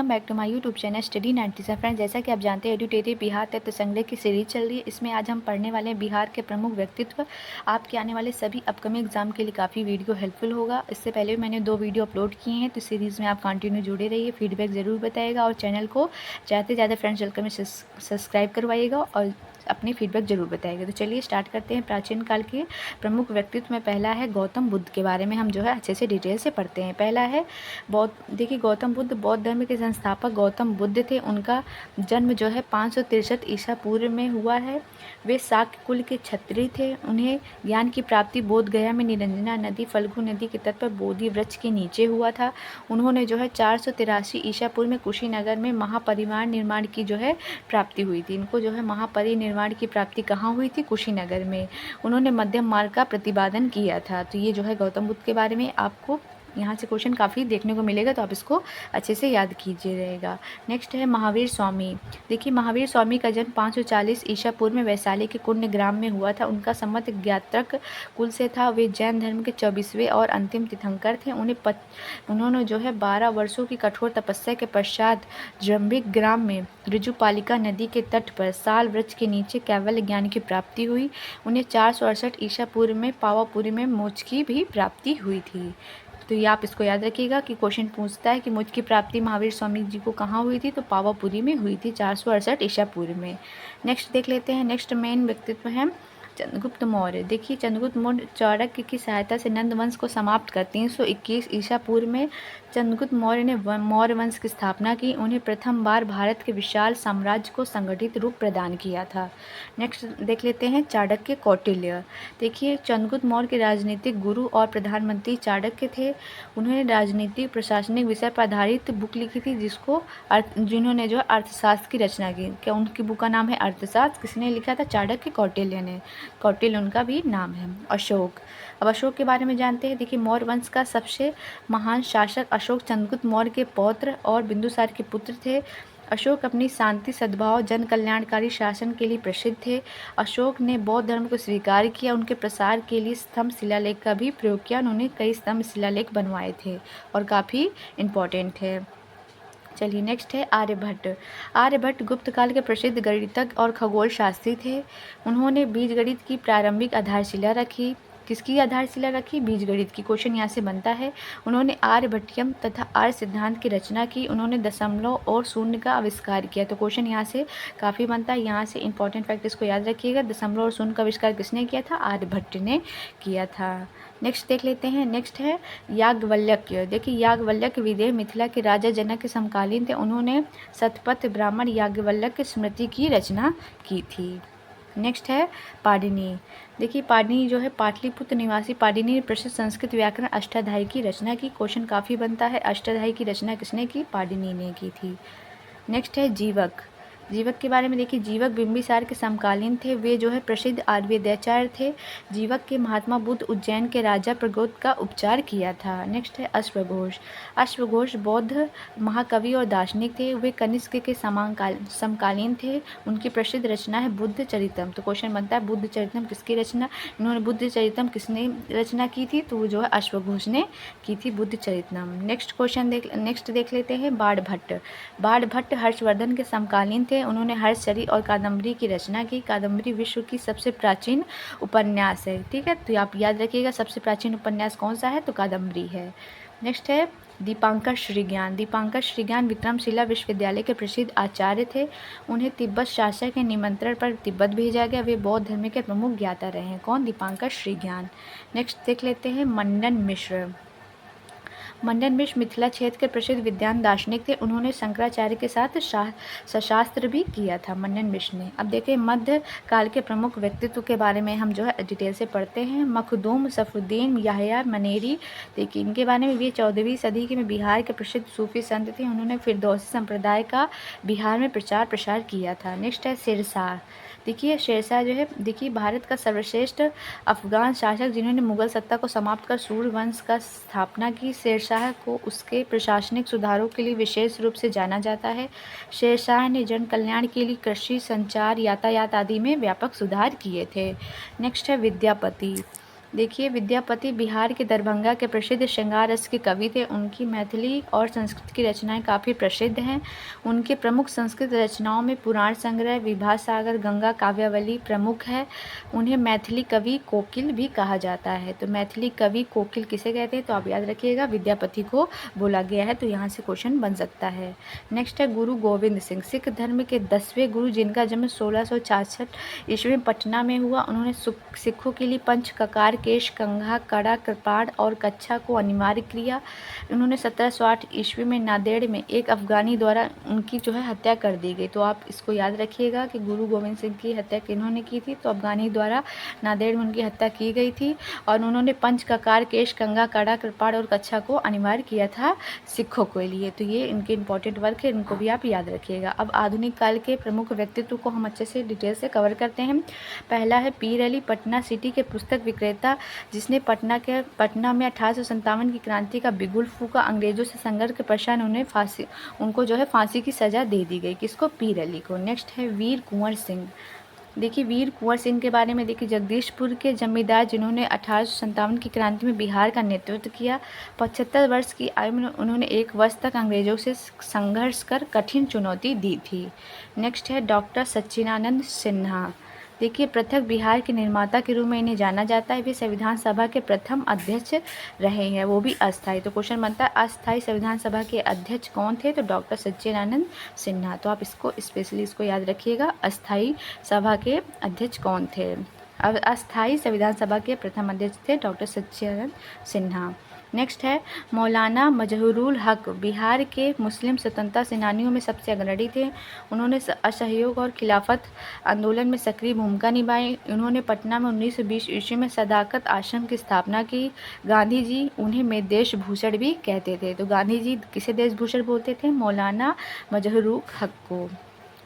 Welcome back to my YouTube channel study 97। Friends, जैसा कि आप जानते हैं एडुटेटिव बिहार तत्व संग्रह की सीरीज चल रही है। इसमें आज हम पढ़ने वाले हैं बिहार के प्रमुख व्यक्तित्व। आपके आने वाले सभी अपकमिंग एग्जाम के लिए काफ़ी वीडियो हेल्पफुल होगा। इससे पहले भी मैंने 2 वीडियो अपलोड किए हैं, तो सीरीज़ में आप कंटिन्यू जुड़े रहिए, फीडबैक ज़रूर बताइएगा और चैनल को ज़्यादा से ज़्यादा फ्रेंड्स सर्कल में सब्सक्राइब करवाइएगा और अपनी फीडबैक जरूर बताइएगा। तो चलिए स्टार्ट करते हैं। प्राचीन काल के प्रमुख व्यक्तित्व में पहला है गौतम बुद्ध के बारे में हम जो है अच्छे से डिटेल से पढ़ते हैं। पहला है देखिए, गौतम बुद्ध बौद्ध धर्म के संस्थापक गौतम बुद्ध थे। उनका जन्म जो है 563 ईसा पूर्व में हुआ है। वे शाक्य कुल के क्षत्रिय थे। उन्हें ज्ञान की प्राप्ति बोध गया में निरंजना नदी फल्गु नदी के तट पर बोधि वृक्ष के नीचे हुआ था। उन्होंने जो है 483 ईसा पूर्व में कुशीनगर में महापरिवार निर्माण की जो है प्राप्ति हुई थी। इनको जो है महापरिनिर्वाण की प्राप्ति कहाँ हुई थी? कुशीनगर में। उन्होंने मध्यम मार्ग का प्रतिपादन किया था। तो ये जो है गौतम बुद्ध के बारे में आपको यहाँ से क्वेश्चन काफ़ी देखने को मिलेगा, तो आप इसको अच्छे से याद कीजिए रहेगा। नेक्स्ट है महावीर स्वामी। देखिए, महावीर स्वामी का जन्म 540 ईसा पूर्व में वैशाली के कुंड ग्राम में हुआ था। उनका संबंध ज्ञात्रक कुल से था। वे जैन धर्म के 24वें और अंतिम तीर्थंकर थे। उन्होंने जो है 12 वर्षों की कठोर तपस्या के पश्चात जम्बिक ग्राम में ऋजुपालिका नदी के तट पर साल वृक्ष के नीचे कैवल्य ज्ञान की प्राप्ति हुई। उन्हें 468 ईसा पूर्व में पावापुरी में मोक्ष की भी प्राप्ति हुई थी। तो ये आप इसको याद रखिएगा कि क्वेश्चन पूछता है कि मोक्ष की प्राप्ति महावीर स्वामी जी को कहाँ हुई थी? तो पावापुरी में हुई थी 468 ईसा पूर्व में। नेक्स्ट देख लेते हैं। नेक्स्ट मेन व्यक्तित्व है चंद्रगुप्त मौर्य। देखिए, चंद्रगुप्त मौर्य चाणक्य की सहायता से नंद वंश को समाप्त कर 321 ईसा पूर्व में चंद्रगुप्त मौर्य ने मौर्य वंश की स्थापना की। उन्हें प्रथम बार भारत के विशाल साम्राज्य को संगठित रूप प्रदान किया था। नेक्स्ट देख लेते हैं चाणक्य कौटिल्य। देखिए, चंद्रगुप्त मौर्य के राजनीतिक गुरु और प्रधानमंत्री चाणक्य थे। उन्होंने राजनीतिक प्रशासनिक विषय पर आधारित बुक लिखी थी, जिन्होंने जो अर्थशास्त्र की रचना की। क्या उनकी बुक का नाम है अर्थशास्त्र? किसने लिखा था? चाणक्य कौटिल्य ने। कौटिल्य उनका भी नाम है। अशोक। अब अशोक के बारे में जानते हैं। देखिए, मौर्य वंश का सबसे महान शासक अशोक चंद्रगुप्त मौर्य के पौत्र और बिंदुसार के पुत्र थे। अशोक अपनी शांति सद्भाव जन कल्याणकारी शासन के लिए प्रसिद्ध थे। अशोक ने बौद्ध धर्म को स्वीकार किया। उनके प्रसार के लिए स्तंभ शिलालेख का भी प्रयोग किया। उन्होंने कई स्तंभ शिलालेख बनवाए थे और काफ़ी इम्पोर्टेंट है। चलिए, नेक्स्ट है आर्यभट्ट। आर्यभट्ट गुप्त काल के प्रसिद्ध गणितज्ञ और खगोल शास्त्री थे। उन्होंने बीजगणित की प्रारंभिक आधारशिला रखी। किसकी आधारशिला रखी? बीजगणित की। क्वेश्चन यहाँ से बनता है। उन्होंने आर्यभट्टियम तथा आर्य सिद्धांत की रचना की। उन्होंने दशमलव और शून्य का आविष्कार किया। तो क्वेश्चन यहाँ से काफ़ी बनता है। यहाँ से इंपॉर्टेंट फैक्ट इसको याद रखिएगा। दशमलव और शून्य का आविष्कार किसने किया था? आर्यभट्ट ने किया था। नेक्स्ट देख लेते हैं। नेक्स्ट है याज्ञवल्क्य। देखिए, याज्ञवल्क्य विदेह मिथिला के राजा जनक के समकालीन थे। उन्होंने शतपथ ब्राह्मण याज्ञवल्क्य स्मृति की रचना की थी। नेक्स्ट है पाणिनि। देखिए, पाणिनि जो है पाटलिपुत्र निवासी पाणिनि ने प्रसिद्ध संस्कृत व्याकरण अष्टाध्यायी की रचना की। क्वेश्चन काफ़ी बनता है। अष्टाध्यायी की रचना किसने की? पाणिनि ने की थी। नेक्स्ट है जीवक। जीवक के बारे में देखिए, जीवक बिंबिसार के समकालीन थे। वे जो है प्रसिद्ध आयुर्वेदाचार्य थे। जीवक के महात्मा बुद्ध उज्जैन के राजा प्रगोत का उपचार किया था। नेक्स्ट है अश्वघोष। अश्वघोष बौद्ध महाकवि और दार्शनिक थे। वे कनिष्क के समकालीन थे। उनकी प्रसिद्ध रचना है बुद्ध चरितम। तो क्वेश्चन बनता है बुद्ध चरितम किसकी रचना? इन्होंने बुद्ध चरितम किसने रचना की थी? तो वो जो है अश्वघोष ने की थी बुद्ध चरितम। नेक्स्ट देख लेते हैं बाणभट्ट। बाणभट्ट हर्षवर्धन के समकालीन थे। उन्होंने हर्षचरित और कादम्बरी की रचना की। कादम्बरी विश्व की सबसे प्राचीन उपन्यास है। ठीक है, तो आप याद रखिएगा सबसे प्राचीन उपन्यास कौन सा है? तो कादम्बरी है। नेक्स्ट है दीपांकर श्रीज्ञान। दीपांकर श्रीज्ञान विक्रमशिला विश्वविद्यालय के प्रसिद्ध आचार्य थे। उन्हें तिब्बत शासक के निमंत्रण पर तिब्बत भेजा गया। वे बौद्ध धर्म के प्रमुख ज्ञाता रहे हैं। कौन? दीपांकर श्रीज्ञान। नेक्स्ट देख लेते हैं मंडन मिश्र। मंडन मिश्र मिथिला क्षेत्र के प्रसिद्ध विद्वान दार्शनिक थे। उन्होंने शंकराचार्य के साथ शास्त्र भी किया था मंडन मिश्र ने। अब देखें मध्य काल के प्रमुख व्यक्तित्व के बारे में हम जो है डिटेल से पढ़ते हैं। मखदूम सफरुद्दीन याहया मनेरी। देखिए, इनके बारे में ये 14वीं सदी के में बिहार के प्रसिद्ध सूफी संत थे। उन्होंने फिरदौसी संप्रदाय का बिहार में प्रचार प्रसार किया था। नेक्स्ट है शेरशाह। देखिए, शेरशाह जो है देखिए भारत का सर्वश्रेष्ठ अफगान शासक जिन्होंने मुगल सत्ता को समाप्त कर सूर्यवंश का स्थापना की। शेरशाह को उसके प्रशासनिक सुधारों के लिए विशेष रूप से जाना जाता है। शेरशाह ने जन कल्याण के लिए कृषि, संचार, यातायात आदि में व्यापक सुधार किए थे। नेक्स्ट है विद्यापति। देखिए, विद्यापति बिहार के दरभंगा के प्रसिद्ध श्रृंगार रस के कवि थे। उनकी मैथिली और संस्कृत की रचनाएं काफ़ी प्रसिद्ध हैं। उनके प्रमुख संस्कृत रचनाओं में पुराण संग्रह, विभा सागर, गंगा काव्यावली प्रमुख है। उन्हें मैथिली कवि कोकिल भी कहा जाता है। तो मैथिली कवि कोकिल किसे कहते हैं? तो आप याद रखिएगा, विद्यापति को बोला गया है। तो यहाँ से क्वेश्चन बन सकता है। नेक्स्ट है गुरु गोविंद सिंह, सिख धर्म के 10वें गुरु, जिनका जन्म 1666 ईस्वी में पटना में हुआ। उन्होंने सिखों के लिए पंच ककार, केश, कंघा, कड़ा, कृपाण और कच्छा को अनिवार्य किया। उन्होंने 1708 ईस्वी में नांदेड़ में एक अफगानी द्वारा उनकी जो है हत्या कर दी गई। तो आप इसको याद रखिएगा कि गुरु गोविंद सिंह की हत्या किन्होंने की थी? तो अफगानी द्वारा नांदेड़ में उनकी हत्या की गई थी। और उन्होंने पंच ककार, केश, कंघा, कड़ा, कृपाण और कच्छा को अनिवार्य किया था सिखों के लिए। तो ये इनके इंपॉर्टेंट वर्क है, इनको भी आप याद रखिएगा। अब आधुनिक काल के प्रमुख व्यक्तित्व को हम अच्छे से डिटेल से कवर करते हैं। पहला है पीर अली, पटना सिटी के पुस्तक विक्रेता, जिसने पटना में 1857 की क्रांति का बिगुल फूका। अंग्रेजों से संघर्ष के पश्चात उनको जो है फांसी की सज़ा दे दी गई। किसको? पीर अली को। नेक्स्ट है वीर कुंवर सिंह। देखिए, वीर कुंवर सिंह के बारे में देखिए, जगदीशपुर के जमींदार, जिन्होंने 1857 की क्रांति में बिहार का नेतृत्व किया। 75 वर्ष की आयु में उन्होंने 1 वर्ष तक अंग्रेजों से संघर्ष कर कठिन चुनौती दी थी। नेक्स्ट है डॉक्टर सच्चिदानंद सिन्हा। देखिए, पृथक बिहार के निर्माता के रूप में इन्हें जाना जाता है। वे संविधान सभा के प्रथम अध्यक्ष रहे हैं, वो भी अस्थायी। तो क्वेश्चन बनता है अस्थायी संविधान सभा के अध्यक्ष कौन थे? तो डॉक्टर सच्चिदानंद सिन्हा। तो आप इसको स्पेशली याद रखिएगा, अस्थायी सभा के अध्यक्ष कौन थे? अब अस्थायी संविधान सभा के प्रथम अध्यक्ष थे डॉक्टर सच्चिदानंद सिन्हा। नेक्स्ट है मौलाना मजहरूल हक, बिहार के मुस्लिम स्वतंत्रता सेनानियों में सबसे अग्रणी थे। उन्होंने असहयोग और खिलाफत आंदोलन में सक्रिय भूमिका निभाई। उन्होंने पटना में 1920 ईस्वी में सदाकत आश्रम की स्थापना की। गांधी जी उन्हें में देशभूषण भी कहते थे। तो गांधी जी किसे देशभूषण बोलते थे? मौलाना मजहरूल हक को।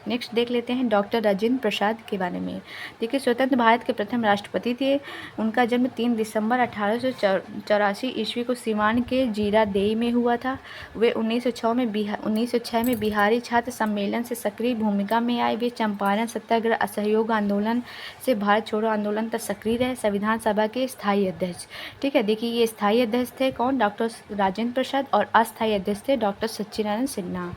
नेक्स्ट देख लेते हैं डॉक्टर राजेंद्र प्रसाद के बारे में। देखिए, स्वतंत्र भारत के प्रथम राष्ट्रपति थे। उनका जन्म 3 दिसंबर 1884 ईस्वी को सिवान के जीरादेई में हुआ था। वे 1906 में बिहारी छात्र सम्मेलन से सक्रिय भूमिका में आए। वे चंपारण सत्याग्रह, असहयोग आंदोलन से भारत छोड़ो आंदोलन तक सक्रिय रहे। संविधान सभा के स्थायी अध्यक्ष, ठीक है। देखिए, ये स्थायी अध्यक्ष थे कौन? डॉक्टर राजेंद्र प्रसाद। और अस्थायी अध्यक्ष थे डॉक्टर सच्चिदानंद सिन्हा।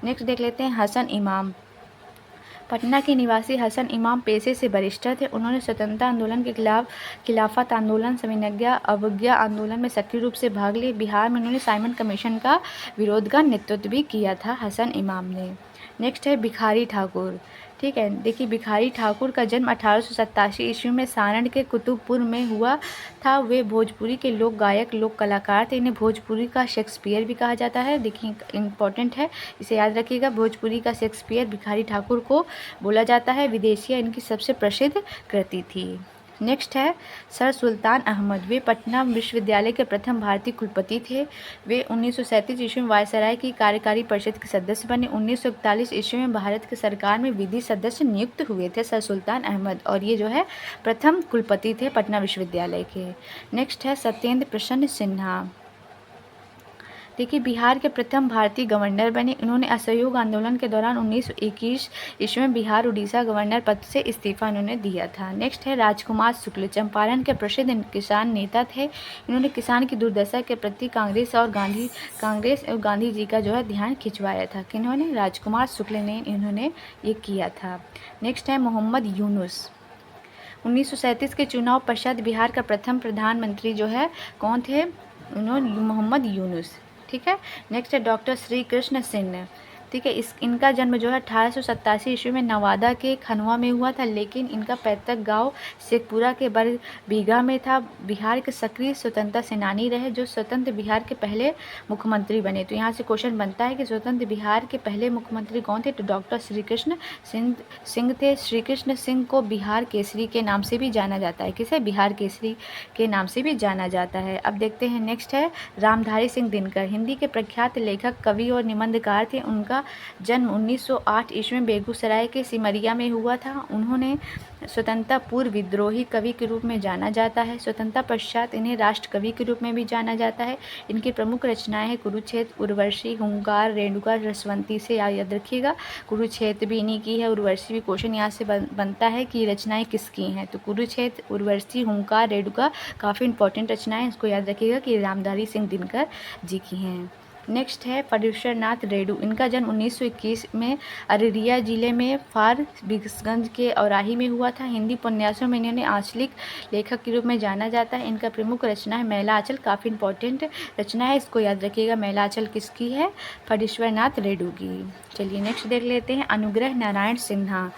नेक्स्ट देख लेते हैं हसन इमाम। पटना के निवासी हसन इमाम पेशे से बैरिस्टर थे। उन्होंने स्वतंत्रता आंदोलन के खिलाफ, खिलाफत आंदोलन, सविनय अवज्ञा आंदोलन में सक्रिय रूप से भाग लिए। बिहार में उन्होंने साइमन कमीशन का विरोध का नेतृत्व भी किया था हसन इमाम ने। नेक्स्ट है भिखारी ठाकुर, ठीक है। देखिए, भिखारी ठाकुर का जन्म 1887 ईस्वी में सारण के कुतुबपुर में हुआ था। वे भोजपुरी के लोक गायक, लोक कलाकार थे। इन्हें भोजपुरी का शेक्सपियर भी कहा जाता है। देखिए, इंपॉर्टेंट है, इसे याद रखिएगा। भोजपुरी का शेक्सपियर भिखारी ठाकुर को बोला जाता है। विदेशिया इनकी सबसे प्रसिद्ध कृति थी। नेक्स्ट है सर सुल्तान अहमद। वे पटना विश्वविद्यालय के प्रथम भारतीय कुलपति थे। वे 1937 ईस्वी में वायसराय की कार्यकारी परिषद के सदस्य बने। 1941 ईस्वी में भारत की सरकार में विधि सदस्य नियुक्त हुए थे सर सुल्तान अहमद, और ये जो है प्रथम कुलपति थे पटना विश्वविद्यालय के। नेक्स्ट है सत्येंद्र प्रसन्न सिन्हा। देखिए, बिहार के प्रथम भारतीय गवर्नर बने। उन्होंने असहयोग आंदोलन के दौरान 1921 ईस्वी में बिहार उड़ीसा गवर्नर पद से इस्तीफा इन्होंने दिया था। नेक्स्ट है राजकुमार शुक्ल, चंपारण के प्रसिद्ध किसान नेता थे। इन्होंने किसान की दुर्दशा के प्रति कांग्रेस और गांधी जी का जो है ध्यान खिंचवाया था। किन्होंने? राजकुमार शुक्ल ने इन्होंने ये किया था। नेक्स्ट है मोहम्मद यूनुस। 1937 के चुनाव पश्चात बिहार का प्रथम प्रधानमंत्री जो है कौन थे? उन्होंने मोहम्मद यूनुस, ठीक है। नेक्स्ट है डॉक्टर श्री कृष्ण सिंह, ठीक है। इनका जन्म जो है 1887 ईस्वी में नवादा के खनवा में हुआ था, लेकिन इनका पैतृक गांव शेखपुरा के बरबीघा में था। बिहार के सक्रिय स्वतंत्रता सेनानी रहे, जो स्वतंत्र बिहार के पहले मुख्यमंत्री बने। तो यहाँ से क्वेश्चन बनता है कि स्वतंत्र बिहार के पहले मुख्यमंत्री कौन थे? तो डॉक्टर श्री कृष्ण सिंह थे। श्री कृष्ण सिंह को बिहार केसरी के नाम से भी जाना जाता है। किसे? बिहार केसरी के नाम से भी जाना जाता है। अब देखते हैं नेक्स्ट है रामधारी सिंह दिनकर। हिंदी के प्रख्यात लेखक, कवि और निबंधकार थे। उनका इनका जन्म 1908 ईस्वी में बेगूसराय के सिमरिया में हुआ था। उन्होंने स्वतंत्रता पूर्व विद्रोही कवि के रूप में जाना जाता है। स्वतंत्रता पश्चात इन्हें राष्ट्र कवि के रूप में भी जाना जाता है। इनकी प्रमुख रचनाएं हैं कुरुक्षेत्र, उर्वशी, हुंकार, रेणुका, रसवंती। से याद रखिएगा, कुरुक्षेत्र भी इन्हीं की है, उर्वशी भी। क्वेश्चन यहाँ से बनता है कि रचनाएं किसकी हैं, तो कुरुक्षेत्र, उर्वशी, हुंकार, रेणुका काफ़ी इंपॉर्टेंट रचनाएं। इसको याद रखिएगा कि रामधारी सिंह दिनकर जी की हैं। नेक्स्ट है फटेश्वर नाथ रेणु। इनका जन्म 1921 में अररिया जिले में फारबिसगंज के औराही में हुआ था। हिंदी उपन्यासों में इन्हें आंचलिक लेखक के रूप में जाना जाता है। इनका प्रमुख रचना है मैला आंचल, काफ़ी इंपॉर्टेंट रचना है, इसको याद रखिएगा। मैला आंचल किसकी है? फटेश्वर नाथ रेणु की। चलिए नेक्स्ट देख लेते हैं अनुग्रह नारायण सिन्हा।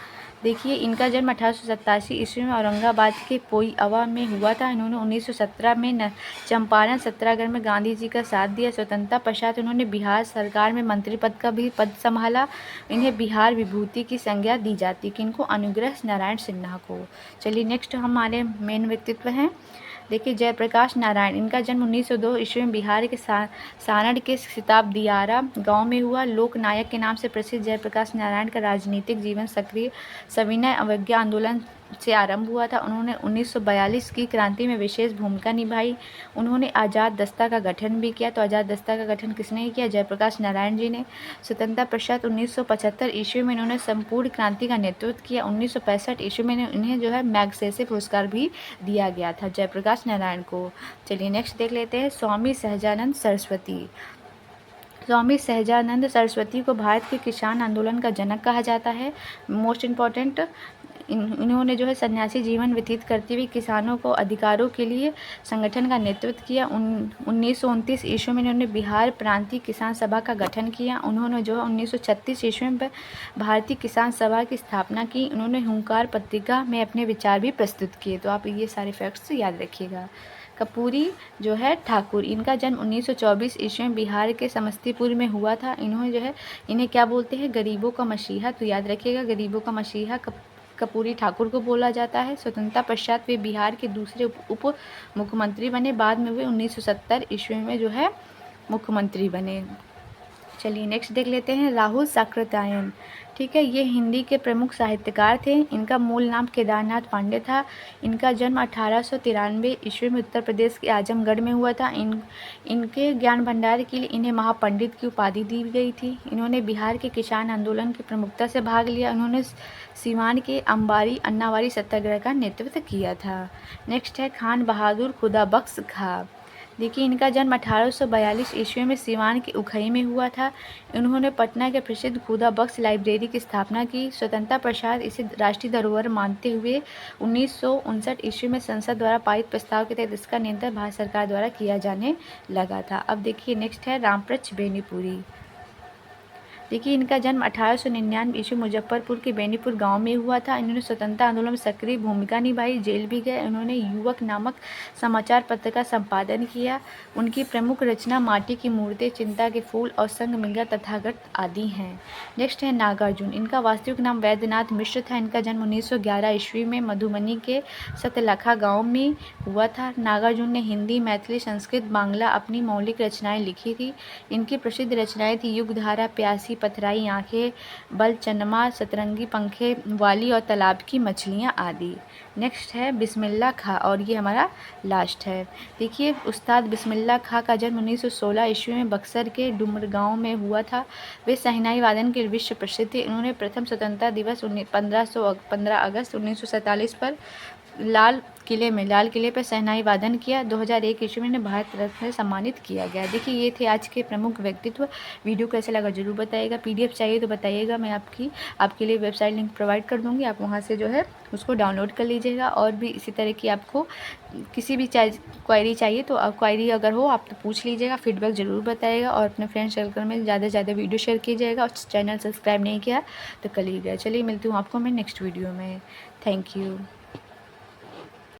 देखिए, इनका जन्म 1887 ईस्वी में औरंगाबाद के पोईअवा में हुआ था। इन्होंने 1917 में चंपारण सत्याग्रह में गांधी जी का साथ दिया। स्वतंत्रता पश्चात उन्होंने बिहार सरकार में मंत्री पद का भी पद संभाला। इन्हें बिहार विभूति की संज्ञा दी जाती, किनको? अनुग्रह नारायण सिन्हा को। चलिए नेक्स्ट हमारे मेन व्यक्तित्व हैं। देखिए, जयप्रकाश नारायण। इनका जन्म 1902 ईस्वी में बिहार के सारण के सिताब दियारा गांव में हुआ। लोक नायक के नाम से प्रसिद्ध जयप्रकाश नारायण का राजनीतिक जीवन सक्रिय सविनय अवज्ञा आंदोलन से आरंभ हुआ था। उन्होंने 1942 की क्रांति में विशेष भूमिका निभाई। उन्होंने आज़ाद दस्ता का गठन भी किया। तो आज़ाद दस्ता का गठन किसने किया? जयप्रकाश नारायण जी ने। स्वतंत्रता पश्चात 1975 ईस्वी में इन्होंने संपूर्ण क्रांति का नेतृत्व किया। 1965 ईस्वी में इन्हें जो है मैग्सेसे पुरस्कार भी दिया गया था जयप्रकाश नारायण को। चलिए नेक्स्ट देख लेते हैं स्वामी सहजानंद सरस्वती। स्वामी सहजानंद सरस्वती को भारत के किसान आंदोलन का जनक कहा जाता है। मोस्ट इम्पॉर्टेंट, इन्होंने जो है सन्यासी जीवन व्यतीत करते हुए किसानों को अधिकारों के लिए संगठन का नेतृत्व किया। 1929 ईस्वी में इन्होंने बिहार प्रांतीय किसान सभा का गठन किया। उन्होंने जो है 1936 ईस्वी में भारतीय किसान सभा की स्थापना की। उन्होंने हुंकार पत्रिका में अपने विचार भी प्रस्तुत किए। तो आप ये सारे फैक्ट्स याद रखिएगा। कर्पूरी जो है ठाकुर। इनका जन्म 1924 ईस्वी में बिहार के समस्तीपुर में हुआ था। इन्होंने जो है, इन्हें क्या बोलते हैं? गरीबों का मसीहा। तो याद रखिएगा, गरीबों का मसीहा कर्पूरी ठाकुर को बोला जाता है। स्वतंत्रता पश्चात वे बिहार के दूसरे उप मुख्यमंत्री बने। बाद में वे 1970 ईस्वी में जो है मुख्यमंत्री बने। चलिए नेक्स्ट देख लेते हैं राहुल साकृत्यायन। ठीक है, ये हिंदी के प्रमुख साहित्यकार थे। इनका मूल नाम केदारनाथ पांडे था। इनका जन्म 1893 ईस्वी में उत्तर प्रदेश के आजमगढ़ में हुआ था। इनके ज्ञान भंडार के लिए इन्हें महापंडित की उपाधि दी गई थी। इन्होंने बिहार के किसान आंदोलन की प्रमुखता से भाग लिया। उन्होंने सीवान के अंबारी अन्नावारी सत्याग्रह का नेतृत्व किया था। नेक्स्ट है खान बहादुर खुदाबख्श खां। देखिए, इनका जन्म 1842 ईस्वी में सीवान के उखई में हुआ था। इन्होंने पटना के प्रसिद्ध खुदाबख्श लाइब्रेरी की स्थापना की। स्वतंत्रता पश्चात इसे राष्ट्रीय धरोहर मानते हुए 1959 ईस्वी में संसद द्वारा पारित प्रस्ताव के तहत इसका नियंत्रण भारत सरकार द्वारा किया जाने लगा था। अब देखिए नेक्स्ट है रामप्रक्ष बेनीपुरी। देखिए, इनका जन्म 1899 ईस्वी मुजफ्फरपुर के बेनीपुर गांव में हुआ था। इन्होंने स्वतंत्रता आंदोलन में सक्रिय भूमिका निभाई, जेल भी गए। उन्होंने युवक नामक समाचार पत्र का संपादन किया। उनकी प्रमुख रचना माटी की मूर्तें, चिंता के फूल और संगमित्रा तथागत आदि हैं। नेक्स्ट है नागार्जुन। इनका वास्तविक नाम वैद्यनाथ मिश्र था। इनका जन्म 1911 ईस्वी में मधुबनी के सतलखा गाँव में हुआ था। नागार्जुन ने हिंदी, मैथिली, संस्कृत, बांग्ला अपनी मौलिक रचनाएँ लिखी थी। इनकी प्रसिद्ध रचनाएँ थी युगधारा, प्यासी, पथराई आंखें, बल चन्नमा, सतरंगी पंखे वाली और तालाब की मछलियाँ आदि। नेक्स्ट है बिस्मिल्लाह खां और ये हमारा लास्ट है। देखिए, उस्ताद बिस्मिल्लाह खां का जन्म 1916 ईस्वी में बक्सर के डुमरगांव में हुआ था। वे शहनाई वादन के विश्व प्रसिद्ध थे। इन्होंने प्रथम स्वतंत्रता दिवस 15 अगस्त 1947 पर लाल किले पर शहनाई वादन किया। 2001 ईस्वी में भारत रत्न से सम्मानित किया गया। देखिए, ये थे आज के प्रमुख व्यक्तित्व। वीडियो कैसे लगा जरूर बताइएगा। PDF चाहिए तो बताइएगा, मैं आपके लिए वेबसाइट लिंक प्रोवाइड कर दूँगी। आप वहाँ से जो है उसको डाउनलोड कर लीजिएगा। और भी इसी तरह की आपको किसी भी क्वायरी चाहिए तो क्वायरी अगर हो आप तो पूछ लीजिएगा, फीडबैक ज़रूर बताइएगा। और अपने फ्रेंड सर्कल में ज़्यादा से ज़्यादा वीडियो शेयर कीजिएगा। और चैनल सब्सक्राइब नहीं किया तो कर लीजिएगा। चलिए, मिलती हूँ आपको मैं नेक्स्ट वीडियो में। Thank you.